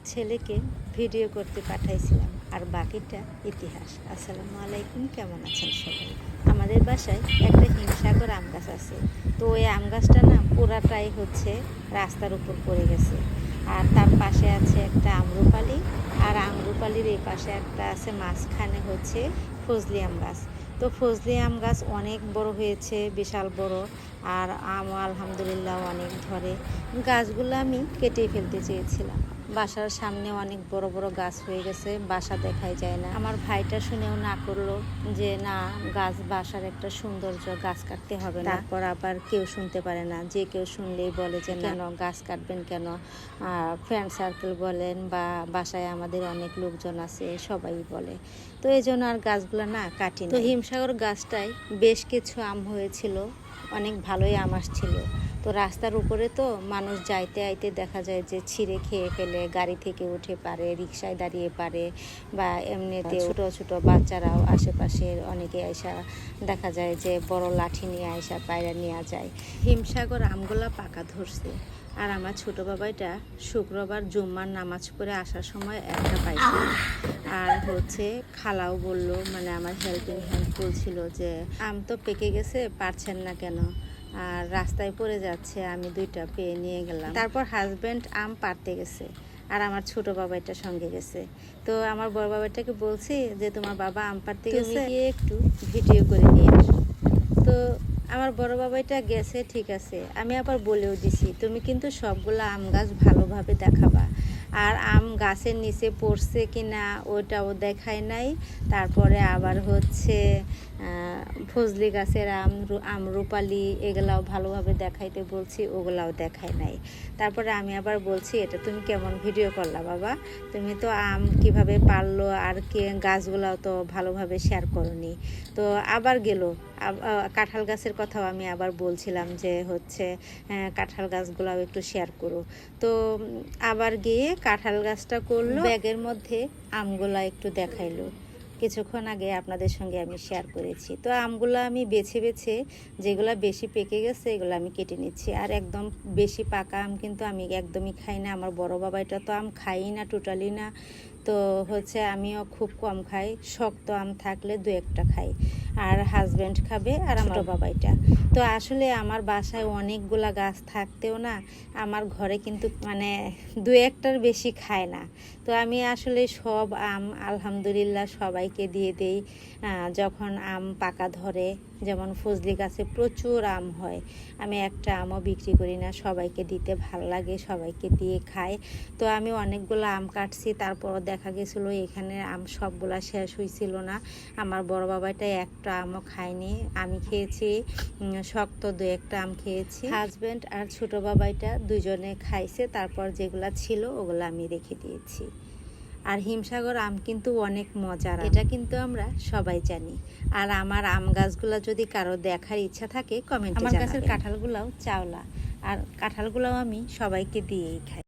ছেলেকে ভিডিও করতে পাঠাইছিলাম, আর বাকিটা ইতিহাস। আসসালামু আলাইকুম, কেমন আছেন সবাই? আমাদের বাসায় একটা হিমসাগর আম গাছ আছে। তো ওই আম গাছটা না পুরাটাই হচ্ছে রাস্তার উপর পড়ে গেছে। আর তার পাশে আছে একটা আমরুপালি, আর আমরুপালির এই পাশে একটা আছে, মাঝখানে হচ্ছে ফজলি আম গাছ। তো ফজলি আম গাছ অনেক বড় হয়েছে, বিশাল বড়, আর আমও আলহামদুলিল্লাহ অনেক ধরে। গাছগুলো আমি কেটে ফেলতে চেয়েছিলাম, বাসার সামনে অনেক বড় বড় গাছ হয়ে গেছে, বাসা দেখাই যায় না। আমার ভাইটা শুনেও না করলো যে না, গাছ বাসার একটা সৌন্দর্য, গাছ কাটতে হবে না। তারপর আবার কেউ শুনতে পারে না, যে কেউ শুনলেই বলে যে কেন গাছ কাটবেন, কেন ফ্রেন্ড সার্কেল বলেন বা বাসায় আমাদের অনেক লোকজন আছে, সবাই বলে। তো এই জন্য আর গাছগুলো না কাটি। তো হিমসাগর গাছটায় বেশ কিছু আম হয়েছিল, অনেক ভালোই আম আসছিল। তো রাস্তার উপরে তো মানুষ যাইতে আইতে দেখা যায় যে ছিঁড়ে খেয়ে ফেলে, গাড়ি থেকে উঠে পারে, রিক্সায় দাঁড়িয়ে পারে, বা এমনিতে ছোটো ছোটো বাচ্চারাও আশেপাশের অনেকে আইসা দেখা যায় যে বড় লাঠি নিয়ে আইসা পায়রা নিয়ে যায়। হিমসাগর আমগুলা পাকা ধরছে। আর আমার ছোটো বাবাইটা শুক্রবার জুম্মার নামাজ পড়ে আসার সময় একটা পাইছে। আর হচ্ছে খালাও বলল, মানে আমার হেল্পিং হ্যান্ড বলছিল যে আম তো পেকে গেছে, পারছেন না কেন, আর রাস্তায় পড়ে যাচ্ছে, আমি দুইটা পেয়ে নিয়ে গেলাম। তারপর হাজব্যান্ড আম পাড়তে গেছে, আর আমার ছোট বাবাইটার সঙ্গে গেছে। তো আমার বড় বাবাইটাকে বলছি যে তোমার বাবা আম পাড়তে গেছে, গিয়ে একটু ভিডিও করে নিয়ে আসো। তো আমার বড় বাবাইটা গেছে, ঠিক আছে। আমি আবার বলেও দিছি, তুমি কিন্তু সবগুলো আম গাছ ভালোভাবে দেখাবা, আর আম গাছের নিচে পড়ছে কি না ওটাও দেখায় নাই। তারপরে আবার হচ্ছে ফজলি গাছের আমরুপালি এগুলাও ভালোভাবে দেখাইতে বলছি, ওগুলাও দেখায় নাই। তারপরে আমি আবার বলছি, এটা তুমি কেমন ভিডিও করলা বাবা, তুমি তো আম কিভাবে পারলো আর গাছগুলাও তো ভালোভাবে শেয়ার করনি। তো আবার গেল কাঁঠাল গাছের কথাও আমি আবার বলছিলাম যে হচ্ছে কাঁঠাল গাছগুলাও একটু শেয়ার করো। তো আবার গিয়ে কাঁঠাল গাছটা করলো, ব্যাগের মধ্যে আমগুলা একটু দেখাইলো। কিছুক্ষণ আগে আপনাদের সঙ্গে আমি শেয়ার করেছি। তো আমগুলো আমি বেছে বেছে যেগুলো বেশি পেকে গেছে এগুলো আমি কেটে নিচ্ছি। আর একদম বেশি পাকা আম কিন্তু আমি একদমই খাই না। আমার বড় বাবাইটা তো আম খাই না, টোটালি না। তো হচ্ছে আমিও খুব কম খাই, শক্ত আম থাকলে দু একটা খাই, আর হাজব্যান্ড খাবে আর আমার বাবাইটা। তো আসলে আমার বাসায় অনেকগুলা গাছ থাকতেও না আমার ঘরে কিন্তু মানে দু একটার বেশি খায় না। তো আমি আসলে সব আম আলহামদুলিল্লাহ সবাইকে দিয়ে দেই। যখন আম পাকা ধরে, যেমন ফজলি গাছে প্রচুর আম হয়, আমি একটা আমও বিক্রি করি না, সবাইকে দিতে ভাল লাগে, সবাইকে দিয়ে খাই। তো আমি অনেকগুলো আম কাটছি, তারপর দেখা গেছিলো এখানে আম সবগুলা শেষ হয়েছিল না। আমার বড় বাবাটা একটা আমও খায়নি, আমি খেয়েছি শক্ত দু একটা আম খেয়েছি। হাজব্যান্ড আর ছোট বাবাইটা দুজনে খাইছে, তারপর যেগুলা ছিল ওগুলো আমি রেখে দিয়েছি। আর হিমসাগর আম কিন্তু অনেক মজার, এটা কিন্তু আমরা সবাই জানি। আর আমার আম গাছগুলো যদি কারো দেখার ইচ্ছা থাকে কমেন্টে জানাবেন। আমার গাছের কাঁঠালগুলাও চাওলা, আর কাঁঠালগুলাও আমি সবাইকে দিয়েই খাই।